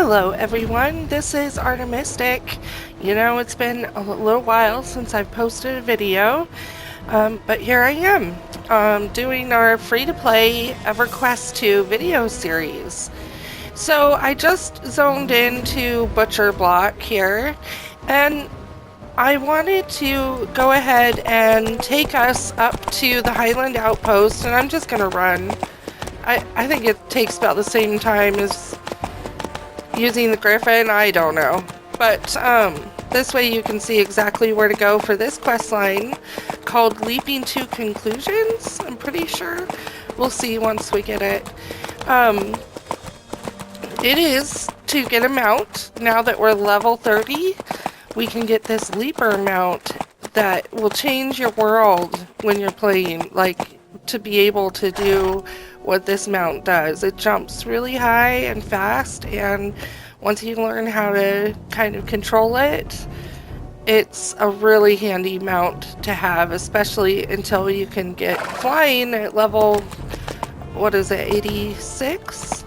Hello everyone, this is Artemistic. You know, it's been a little while since I've posted a video, but here I am, doing our free-to-play EverQuest II video series. So I just zoned into Butcherblock here, and I wanted to go ahead and take us up to the Highland Outpost, and I'm just gonna run. I think it takes about the same time as using the griffin, I don't know. But this way you can see exactly where to go for this quest line called Leaping to Conclusions, I'm pretty sure. We'll see once we get it. It is to get a mount. Now that we're level 30, we can get this leaper mount that will change your world when you're playing, like to be able to do what this mount does. It jumps really high and fast, and once you learn how to kind of control it, it's a really handy mount to have, especially until you can get flying at level, what is it, 86?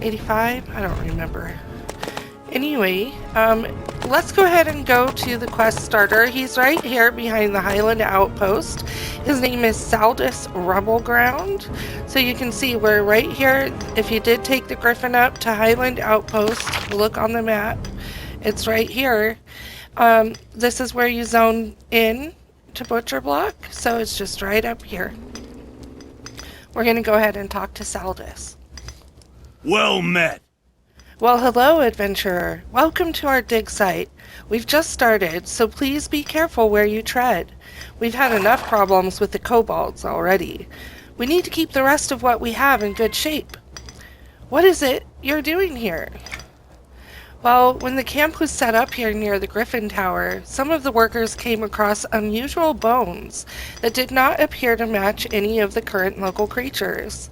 85? I don't remember. Anyway, let's go ahead and go to the quest starter. He's right here behind the Highland Outpost. His name is Saldas Rubble Ground. So you can see we're right here. If you did take the griffin up to Highland Outpost, look on the map. It's right here. This is where you zone in to Butcherblock. So it's just right up here. We're going to go ahead and talk to Saldas. Well met. Well, hello, adventurer. Welcome to our dig site. We've just started, so please be careful where you tread. We've had enough problems with the kobolds already. We need to keep the rest of what we have in good shape. What is it you're doing here? Well, when the camp was set up here near the Griffin Tower, some of the workers came across unusual bones that did not appear to match any of the current local creatures.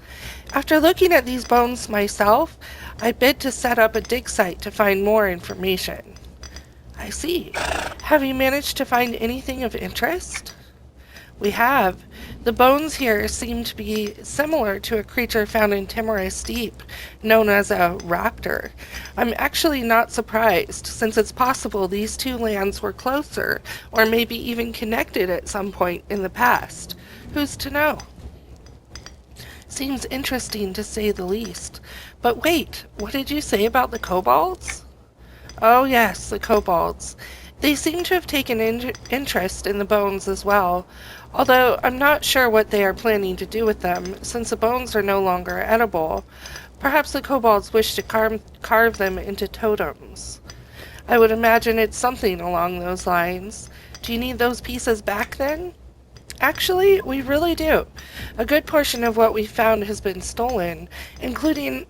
After looking at these bones myself, I bid to set up a dig site to find more information. I see. Have you managed to find anything of interest? We have. The bones here seem to be similar to a creature found in Timorous Deep, known as a raptor. I'm actually not surprised, since it's possible these two lands were closer, or maybe even connected at some point in the past. Who's to know? Seems interesting to say the least. But wait, what did you say about the kobolds? Oh yes, the kobolds. They seem to have taken interest in the bones as well, although I'm not sure what they are planning to do with them, since the bones are no longer edible. Perhaps the kobolds wish to carve them into totems. I would imagine it's something along those lines. Do you need those pieces back then? Actually, we really do. A good portion of what we found has been stolen, including,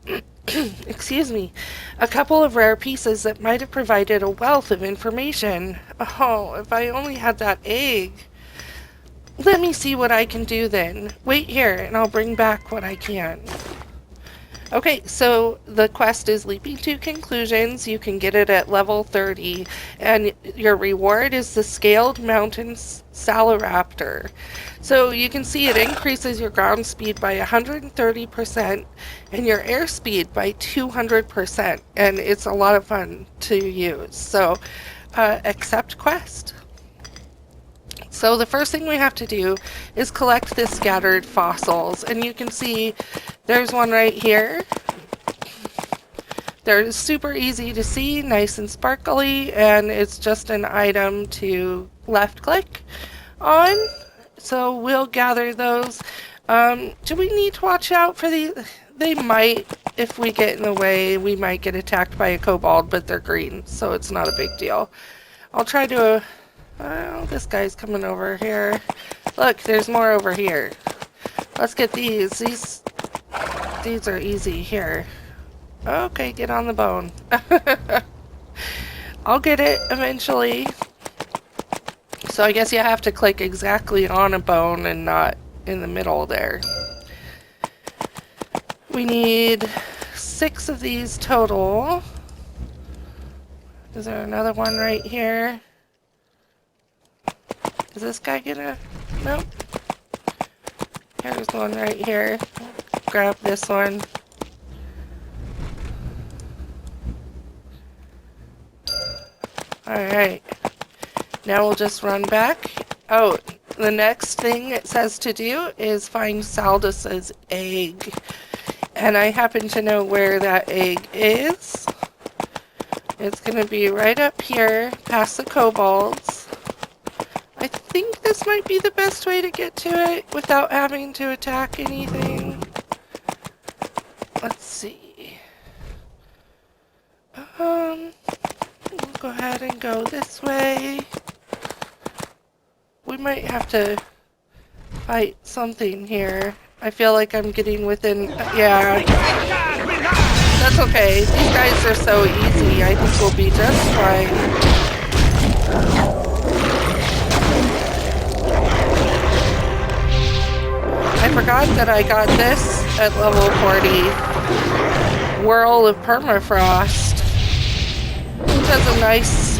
excuse me, a couple of rare pieces that might have provided a wealth of information. Oh, if I only had that egg. Let me see what I can do then. Wait here, and I'll bring back what I can. Okay, so the quest is Leaping to Conclusions. You can get it at level 30, and your reward is the Scaled Mountain Saliraptor. So you can see it increases your ground speed by 130% and your airspeed by 200%, and it's a lot of fun to use. So accept quest. So the first thing we have to do is collect the scattered fossils, and you can see there's one right here. They're super easy to see, nice and sparkly, and it's just an item to left click on. So we'll gather those. Do we need to watch out for these? They might, if we get in the way, we might get attacked by a kobold, but they're green, so it's not a big deal. I'll try to... oh, this guy's coming over here. Look, there's more over here. Let's get these. These are easy here. Okay, get on the bone. I'll get it eventually. So I guess you have to click exactly on a bone and not in the middle there. We need 6 of these total. Is there another one right here? Is this guy gonna... Nope. Here's one right. Right here. Grab this one. Alright. Now we'll just run back. Oh, the next thing it says to do is find Saldas's egg. And I happen to know where that egg is. It's going to be right up here, past the kobolds. I think this might be the best way to get to it without having to attack anything. Let's see. We'll go ahead and go this way. We might have to fight something here. I feel like I'm getting within... yeah. That's okay. These guys are so easy. I think we'll be just fine. I forgot that I got this at level 40. Whirl of Permafrost. Which has a nice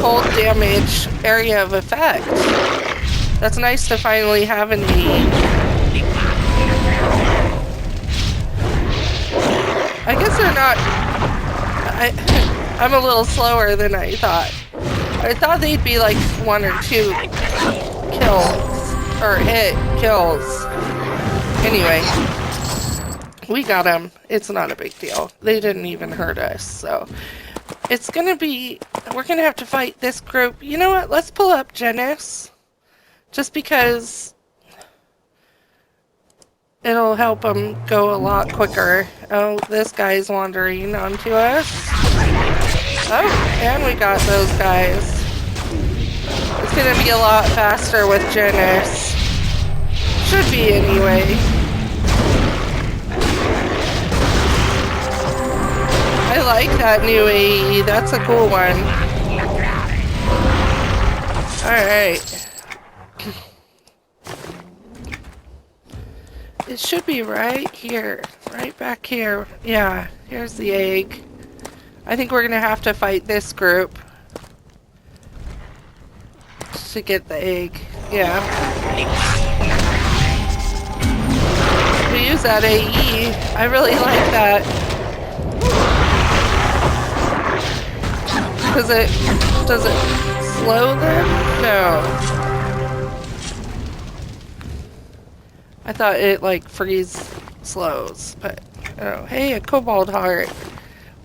cold damage area of effect. That's nice to finally have an E. I guess they're not... I'm a little slower than I thought. I thought they'd be like 1 or 2 kills. Or hit kills. Anyway. We got them. It's not a big deal. They didn't even hurt us, so... It's gonna be... We're gonna have to fight this group. You know what? Let's pull up Janice. Just because... It'll help them go a lot quicker. Oh, this guy's wandering onto us. Oh, and we got those guys. It's gonna be a lot faster with Janice. Should be anyway. I like that new AE. That's a cool one. Alright. It should be right here. Right back here. Yeah, here's the egg. I think we're gonna have to fight this group to get the egg. Yeah. We use that AE. I really like that. Does it slow them? No. I thought it like freeze slows, but oh, hey, a kobold heart.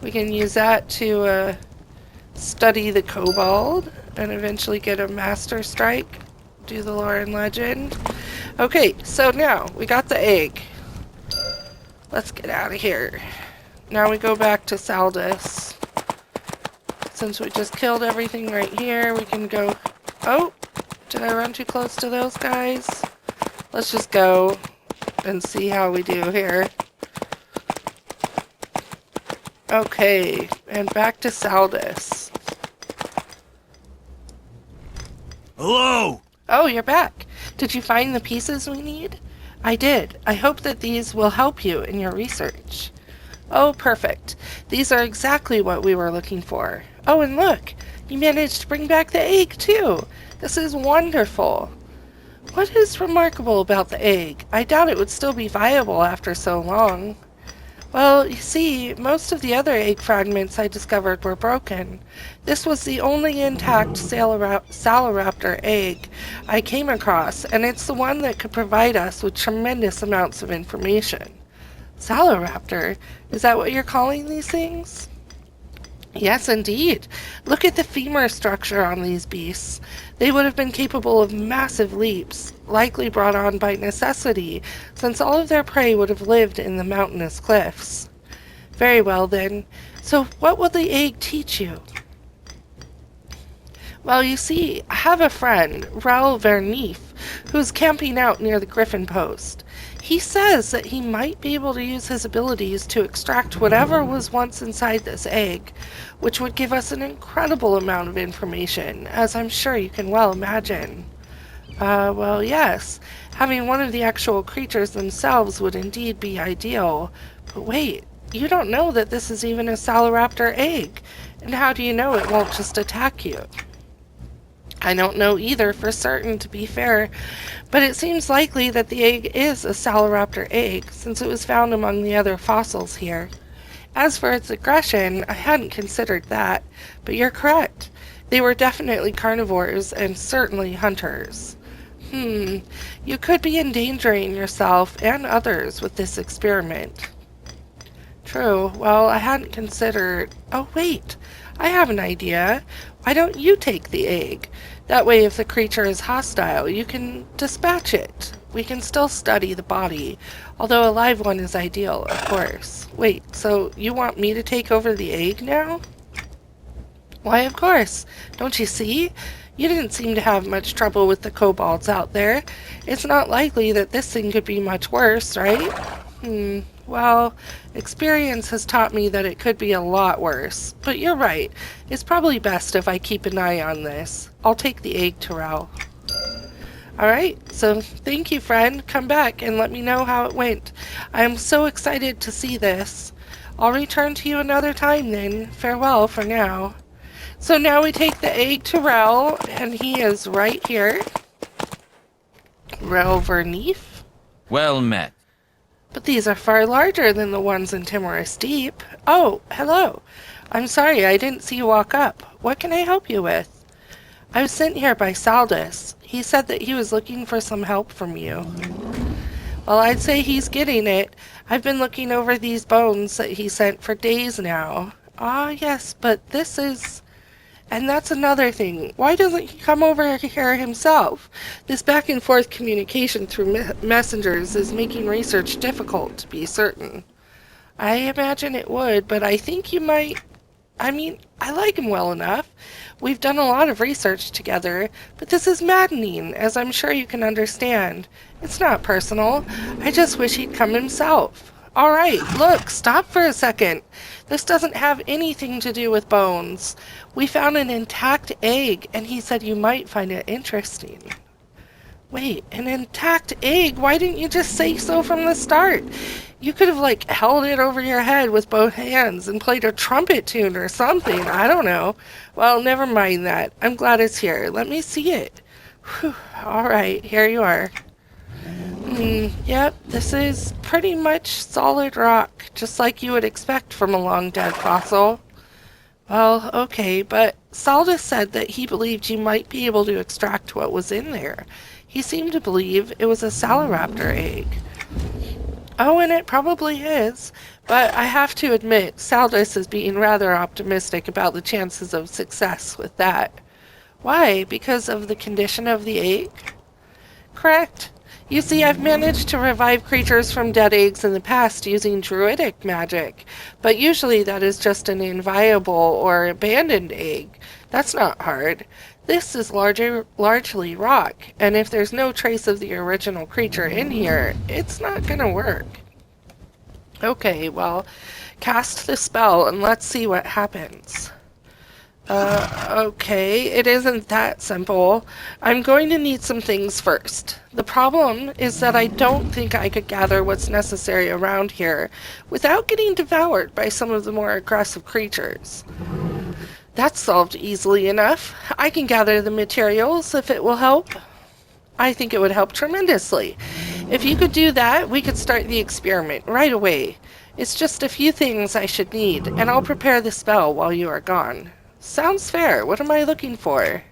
We can use that to study the kobold and eventually get a master strike. Do the lore and legend. Okay, so now we got the egg. Let's get out of here. Now we go back to Saldas. Since we just killed everything right here, we can go... Oh, did I run too close to those guys? Let's just go and see how we do here. Okay, and back to Saldas. Hello! Oh, you're back. Did you find the pieces we need? I did. I hope that these will help you in your research. Oh, perfect. These are exactly what we were looking for. Oh, and look, you managed to bring back the egg, too. This is wonderful. What is remarkable about the egg? I doubt it would still be viable after so long. Well, you see, most of the other egg fragments I discovered were broken. This was the only intact Saliraptor egg I came across, and it's the one that could provide us with tremendous amounts of information. Saliraptor? Is that what you're calling these things? Yes, indeed. Look at the femur structure on these beasts. They would have been capable of massive leaps, likely brought on by necessity, since all of their prey would have lived in the mountainous cliffs. Very well, then. So what will the egg teach you? Well, you see, I have a friend, Raoul Verneef, who's camping out near the Griffin Post. He says that he might be able to use his abilities to extract whatever was once inside this egg, which would give us an incredible amount of information, as I'm sure you can well imagine. Well, yes. Having one of the actual creatures themselves would indeed be ideal. But wait, you don't know that this is even a Saliraptor egg, and how do you know it won't just attack you? I don't know either for certain, to be fair, but it seems likely that the egg is a Saliraptor egg, since it was found among the other fossils here. As for its aggression, I hadn't considered that, but you're correct. They were definitely carnivores and certainly hunters. You could be endangering yourself and others with this experiment. True. Well, I hadn't considered... Oh, wait. I have an idea. Why don't you take the egg? That way, if the creature is hostile, you can dispatch it. We can still study the body, although a live one is ideal, of course. Wait, so you want me to take over the egg now? Why, of course. Don't you see? You didn't seem to have much trouble with the kobolds out there. It's not likely that this thing could be much worse, right? Well, experience has taught me that it could be a lot worse. But you're right. It's probably best if I keep an eye on this. I'll take the egg to Rel. Alright, so thank you, friend. Come back and let me know how it went. I am so excited to see this. I'll return to you another time then. Farewell for now. So now we take the egg to Rel, and he is right here. Rel Verneef. Well met. But these are far larger than the ones in Timorous Deep. Oh, hello. I'm sorry, I didn't see you walk up. What can I help you with? I was sent here by Saldas. He said that he was looking for some help from you. Well, I'd say he's getting it. I've been looking over these bones that he sent for days now. Ah, yes, but this is... And that's another thing. Why doesn't he come over here himself? This back and forth communication through messengers is making research difficult, to be certain. I imagine it would, but I think you might... I mean, I like him well enough. We've done a lot of research together, but this is maddening, as I'm sure you can understand. It's not personal. I just wish he'd come himself. All right, look, stop for a second. This doesn't have anything to do with bones. We found an intact egg, and he said you might find it interesting. Wait, an intact egg? Why didn't you just say so from the start? You could have, held it over your head with both hands and played a trumpet tune or something. I don't know. Well, never mind that. I'm glad it's here. Let me see it. Whew. All right, here you are. Yep, this is pretty much solid rock, just like you would expect from a long-dead fossil. Well, okay, but Saldas said that he believed you might be able to extract what was in there. He seemed to believe it was a Saliraptor egg. Oh, and it probably is, but I have to admit, Saldas is being rather optimistic about the chances of success with that. Why? Because of the condition of the egg? Correct. You see, I've managed to revive creatures from dead eggs in the past using druidic magic, but usually that is just an inviable or abandoned egg. That's not hard. This is largely rock, and if there's no trace of the original creature in here, it's not gonna work. Okay, well, cast the spell and let's see what happens. Okay, it isn't that simple. I'm going to need some things first. The problem is that I don't think I could gather what's necessary around here without getting devoured by some of the more aggressive creatures. That's solved easily enough. I can gather the materials if it will help. I think it would help tremendously. If you could do that, we could start the experiment right away. It's just a few things I should need, and I'll prepare the spell while you are gone. Sounds fair. What am I looking for?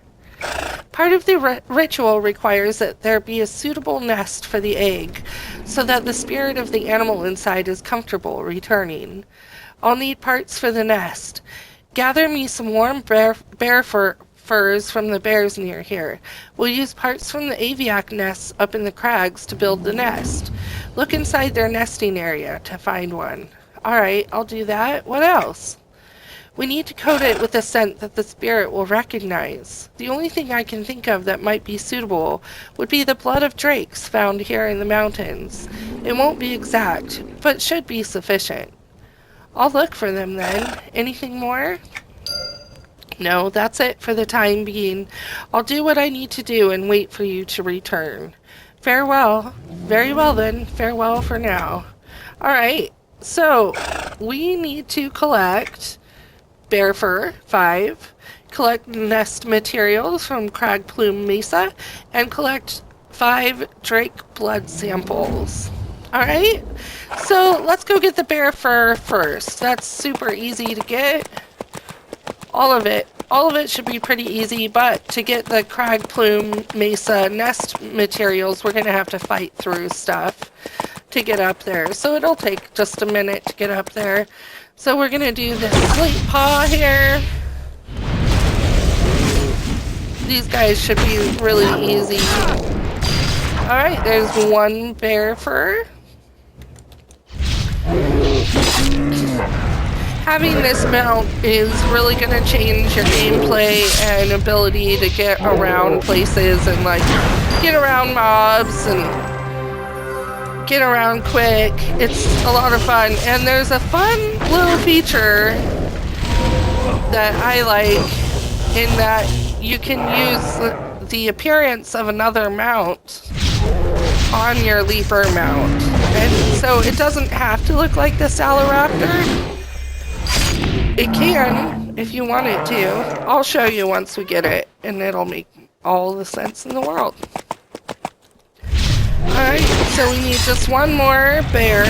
Part of the ritual requires that there be a suitable nest for the egg, so that the spirit of the animal inside is comfortable returning. I'll need parts for the nest. Gather me some warm bear furs from the bears near here. We'll use parts from the aviac nests up in the crags to build the nest. Look inside their nesting area to find one. Alright, I'll do that. What else? We need to coat it with a scent that the spirit will recognize. The only thing I can think of that might be suitable would be the blood of drakes found here in the mountains. It won't be exact, but should be sufficient. I'll look for them then. Anything more? No, that's it for the time being. I'll do what I need to do and wait for you to return. Farewell. Very well then. Farewell for now. Alright, so we need to collect bear fur, 5, collect nest materials from Crag Plume Mesa, and collect 5 drake blood samples. Alright, so let's go get the bear fur first. That's super easy to get. All of it. all of it should be pretty easy, but to get the crag plume mesa nest materials, we're going to have to fight through stuff to get up there. So it'll take just a minute to get up there. So we're going to do the slate paw here. These guys should be really easy. Alright, there's one bear fur. Having this mount is really going to change your gameplay and ability to get around places and like get around mobs and get around quick. It's a lot of fun, and there's a fun little feature that I like in that you can use the appearance of another mount on your leaper mount, and so it doesn't have to look like the Saliraptor. It can, if you want it to. I'll show you once we get it, and it'll make all the sense in the world. Alright, so we need just one more bear.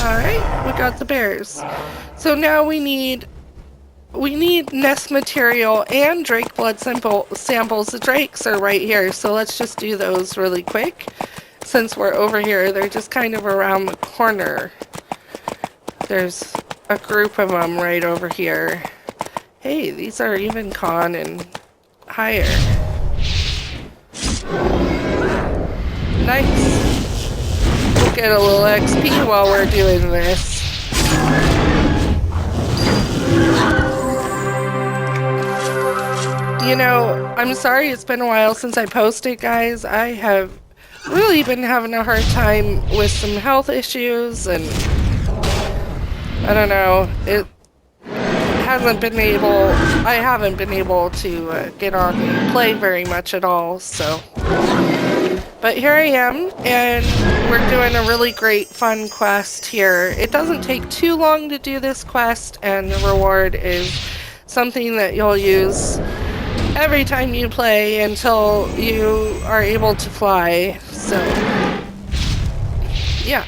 Alright, we got the bears. So now we need nest material and drake blood samples. The drakes are right here, so let's just do those really quick. Since we're over here, they're just kind of around the corner. There's a group of them right over here. Hey, these are even con and higher. Nice. We'll get a little XP while we're doing this. You know, I'm sorry it's been a while since I posted, guys. I have really been having a hard time with some health issues, and I don't know, I haven't been able to get on and play very much at all, so. But here I am, and we're doing a really great fun quest here. It doesn't take too long to do this quest, and the reward is something that you'll use every time you play until you are able to fly. So, yeah,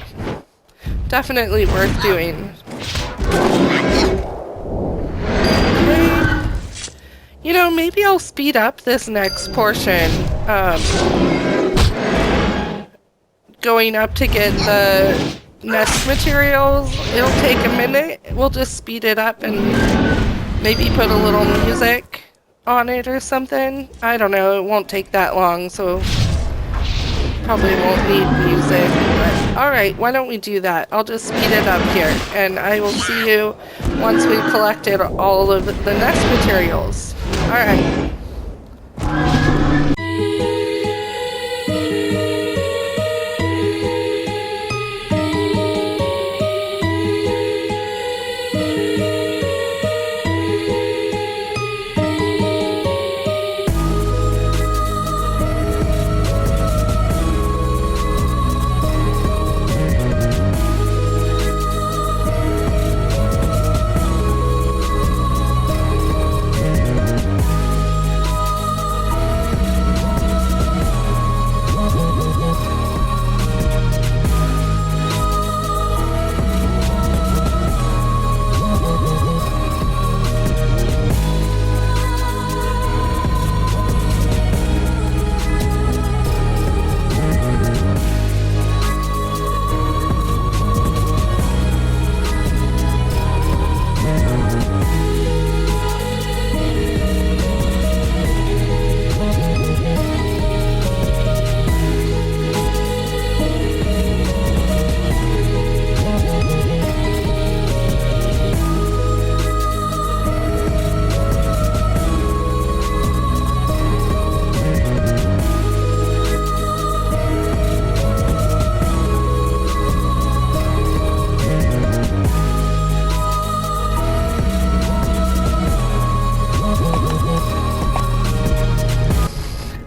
definitely worth doing. Okay. You know, maybe I'll speed up this next portion. Going up to get the nest materials, it'll take a minute. We'll just speed it up and maybe put a little music on it or something. I don't know, it won't take that long, so probably won't need music. But alright, why don't we do that? I'll just speed it up here, and I will see you once we've collected all of the nest materials. Alright.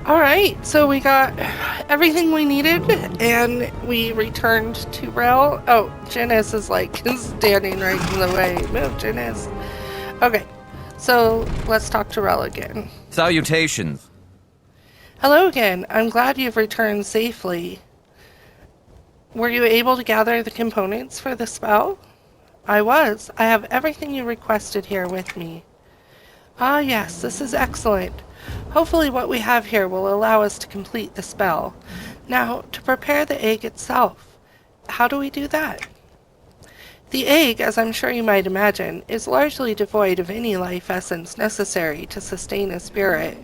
Alright, so we got everything we needed, and we returned to Rel. Oh, Janice is like standing right in the way. Move, Janice. Okay, so let's talk to Rel again. Salutations. Hello again. I'm glad you've returned safely. Were you able to gather the components for the spell? I was. I have everything you requested here with me. Ah, yes, this is excellent. Hopefully what we have here will allow us to complete the spell. Now, to prepare the egg itself, how do we do that? The egg, as I'm sure you might imagine, is largely devoid of any life essence necessary to sustain a spirit.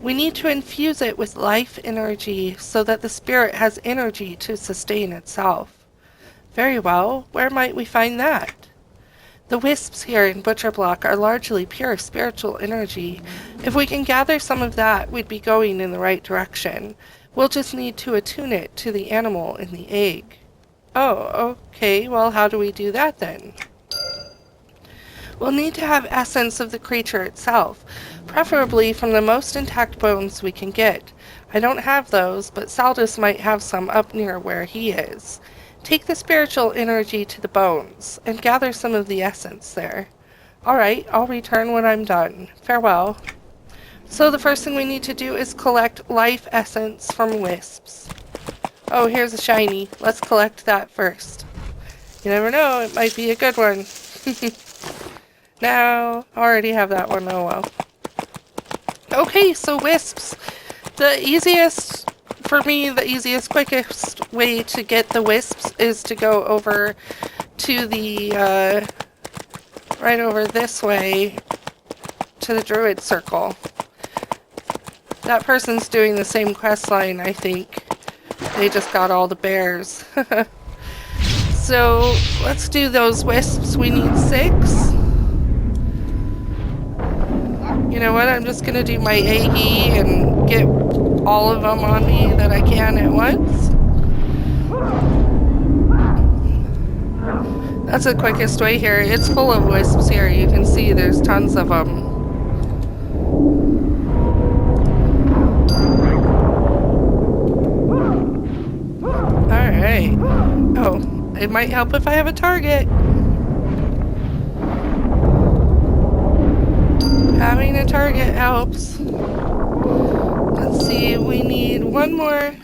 We need to infuse it with life energy so that the spirit has energy to sustain itself. Very well, where might we find that? The wisps here in Butcherblock are largely pure spiritual energy. If we can gather some of that, we'd be going in the right direction. We'll just need to attune it to the animal in the egg. Oh, okay, well how do we do that then? We'll need to have essence of the creature itself, preferably from the most intact bones we can get. I don't have those, but Saldas might have some up near where he is. Take the spiritual energy to the bones, and gather some of the essence there. Alright, I'll return when I'm done. Farewell. So the first thing we need to do is collect life essence from wisps. Oh, here's a shiny. Let's collect that first. You never know, it might be a good one. No, I already have that one. Oh well. Okay, so wisps. The easiest, for me, the easiest, quickest way to get the wisps is to go over to the, right over this way to the druid circle. That person's doing the same quest line, I think. They just got all the bears. So, let's do those wisps. We need 6. You know what, I'm just gonna do my Aggie and get all of them on me that I can at once. That's the quickest way here. It's full of wisps here. You can see there's tons of them. Alright. Oh, it might help if I have a target. Having a target helps. Let's see, we need one more.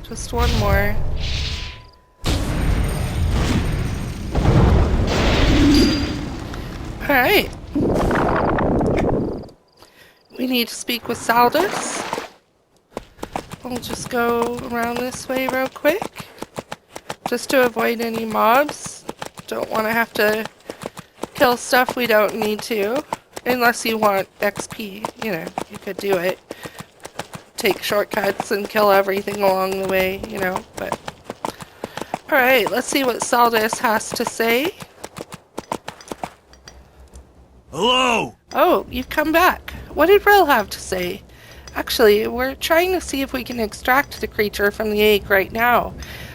Just one more. Alright. We need to speak with Saldas. I'll just go around this way real quick. Just to avoid any mobs. Don't want to have to kill stuff we don't need to. Unless you want XP, you know, you could do it. Take shortcuts and kill everything along the way, you know, but... Alright, let's see what Saldas has to say. Hello! Oh, you've come back. What did Rill have to say? Actually, we're trying to see if we can extract the creature from the egg right now.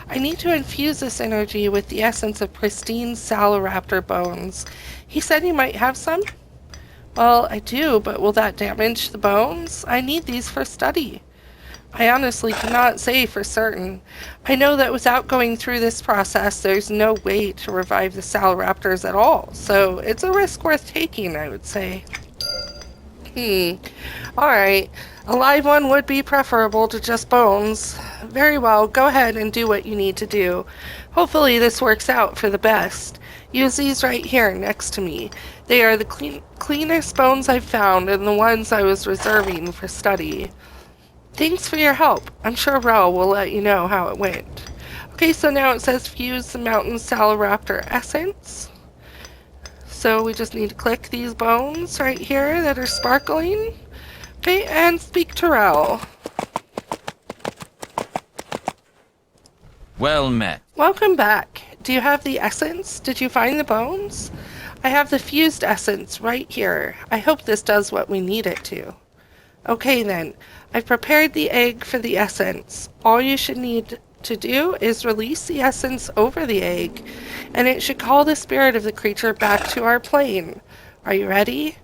I need to infuse this energy with the essence of pristine Saliraptor bones. He said he might have some? Well, I do, but will that damage the bones? I need these for study. I honestly cannot say for certain. I know that without going through this process, there's no way to revive the Saliraptors at all, so it's a risk worth taking, I would say. Alright. A live one would be preferable to just bones. Very well, go ahead and do what you need to do. Hopefully this works out for the best. Use these right here next to me. They are the cleanest bones I've found and the ones I was reserving for study. Thanks for your help. I'm sure Rel will let you know how it went. Okay, so now it says fuse the Mountain Saliraptor essence. So we just need to click these bones right here that are sparkling. Okay, and speak to Rel. Well met. Welcome back. Do you have the essence? Did you find the bones? I have the fused essence right here. I hope this does what we need it to. Okay then, I've prepared the egg for the essence. All you should need to do is release the essence over the egg, and it should call the spirit of the creature back to our plane. Are you ready?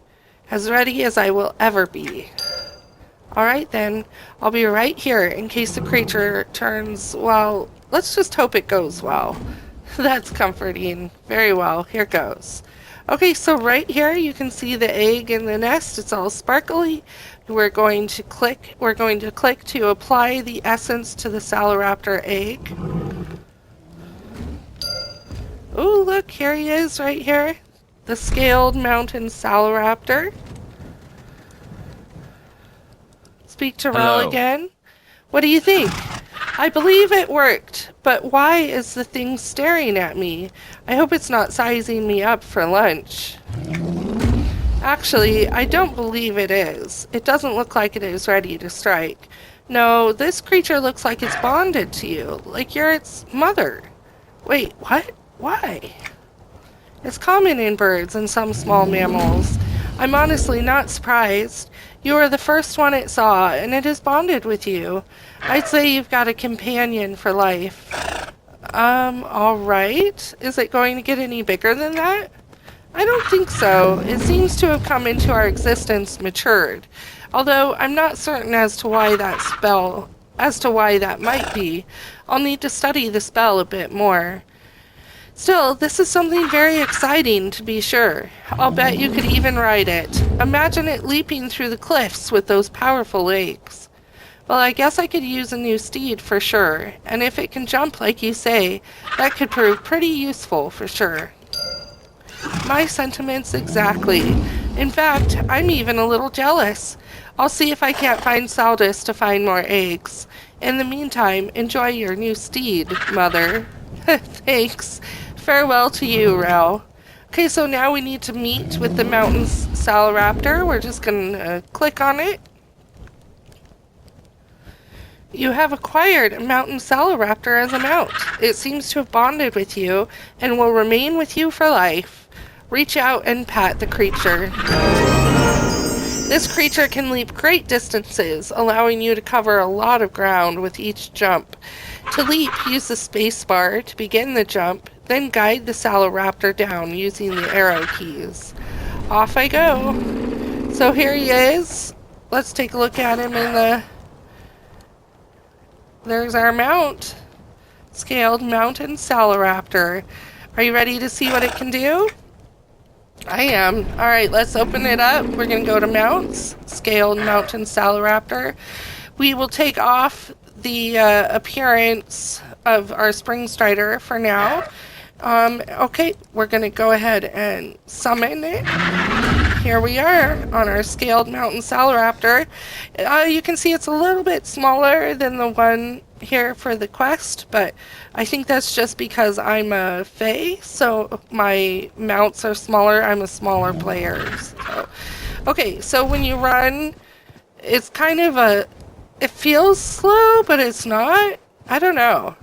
As ready as I will ever be. Alright then, I'll be right here in case the creature turns, well, let's just hope it goes well. That's comforting. Very well, here goes. Okay, so right here you can see the egg in the nest. It's all sparkly. We're going to click to apply the essence to the Saliraptor egg. Ooh, look, look, here he is right here. The Scaled Mountain Saliraptor. Speak to Rel Hello. again. What do you think? I believe it worked, but why is the thing staring at me? I hope it's not sizing me up for lunch. Actually, I don't believe it is. It doesn't look like it is ready to strike. No, this creature looks like it's bonded to you, like you're its mother. Wait, what? Why? It's common in birds and some small mammals. I'm honestly not surprised. You are the first one it saw, and it is bonded with you. I'd say you've got a companion for life. Alright. Is it going to get any bigger than that? I don't think so. It seems to have come into our existence matured. Although I'm not certain as to why that might be. I'll need to study the spell a bit more. Still, this is something very exciting, to be sure. I'll bet you could even ride it. Imagine it leaping through the cliffs with those powerful legs. Well, I guess I could use a new steed for sure, and if it can jump like you say, that could prove pretty useful for sure. My sentiments exactly. In fact, I'm even a little jealous. I'll see if I can't find Saldas to find more eggs. In the meantime, enjoy your new steed, Mother. Thanks. Farewell to you, Rel. Okay, so now we need to meet with the Mountain Saliraptor. We're just going to click on it. You have acquired a Mountain Saliraptor as a mount. It seems to have bonded with you and will remain with you for life. Reach out and pat the creature. This creature can leap great distances, allowing you to cover a lot of ground with each jump. To leap, use the space bar to begin the jump, then guide the Saliraptor down using the arrow keys. Off I go. So here he is. Let's take a look at him in the... There's our mount. Scaled Mountain Saliraptor. Are you ready to see what it can do? I am. Alright, let's open it up. We're going to go to Mounts. Scaled Mountain Saliraptor. We will take off the appearance of our Spring Strider for now. Okay, we're going to go ahead and summon it. Here we are on our Scaled Mountain Saliraptor. You can see it's a little bit smaller than the one here for the quest, but I think that's just because I'm a Fae, so my mounts are smaller. I'm a smaller player. So. Okay, so when you run, it's kind of it feels slow, but it's not. I don't know.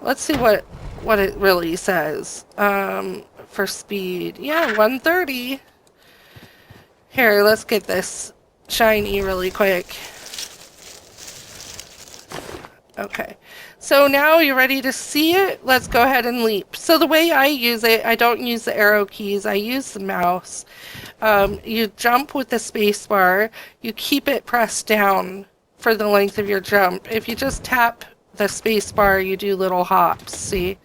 Let's see what it really says. For speed, yeah, 130. Here, let's get this shiny really quick. Okay, so now you're ready to see it. Let's go ahead and leap. So the way I use it, I don't use the arrow keys. I use the mouse. You jump with the space bar. You keep it pressed down for the length of your jump. If you just tap the space bar, you do little hops, see?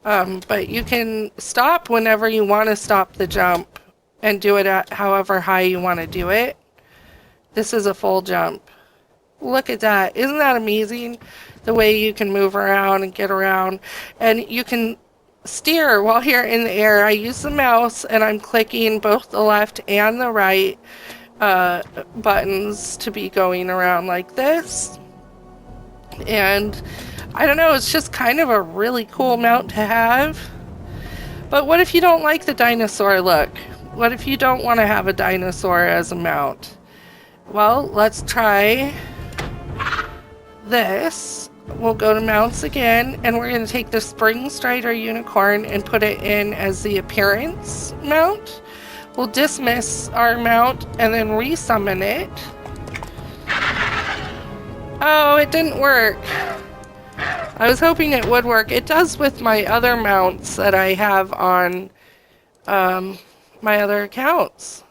But you can stop whenever you want to stop the jump and do it at however high you want to do it. This is a full jump. Look at that. Isn't that amazing? The way you can move around and get around. And you can steer while you're in the air. I use the mouse and I'm clicking both the left and the right buttons to be going around like this. And I don't know, it's just kind of a really cool mount to have. But what if you don't like the dinosaur look? What if you don't want to have a dinosaur as a mount? Well, let's try this. We'll go to mounts again, and we're going to take the Spring Strider Unicorn and put it in as the appearance mount. We'll dismiss our mount and then resummon it. Oh, it didn't work. I was hoping it would work. It does with my other mounts that I have on my other accounts.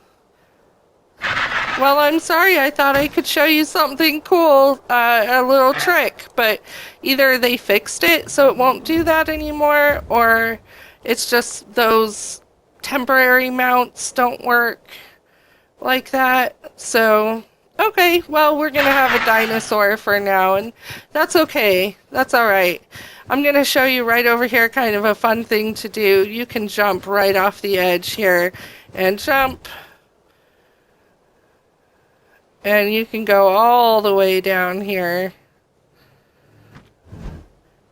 Well, I'm sorry. I thought I could show you something cool, a little trick, but either they fixed it so it won't do that anymore, or it's just those temporary mounts don't work like that. So, okay, well, we're gonna have a dinosaur for now, and that's okay. That's all right. I'm going to show you right over here kind of a fun thing to do. You can jump right off the edge here and jump. And you can go all the way down here.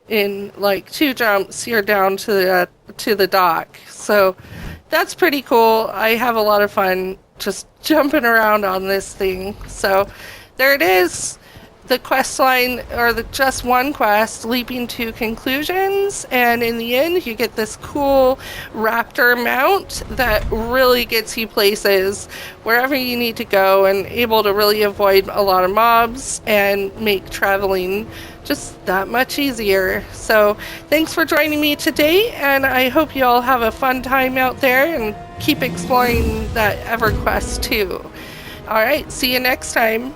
In like 2 jumps, you're down to the dock. So that's pretty cool. I have a lot of fun just jumping around on this thing. So there it is. The quest line, or just one quest, leaping to conclusions, and in the end you get this cool raptor mount that really gets you places wherever you need to go, and able to really avoid a lot of mobs and make traveling just that much easier. So thanks for joining me today, and I hope you all have a fun time out there and keep exploring that EverQuest II. Alright, see you next time.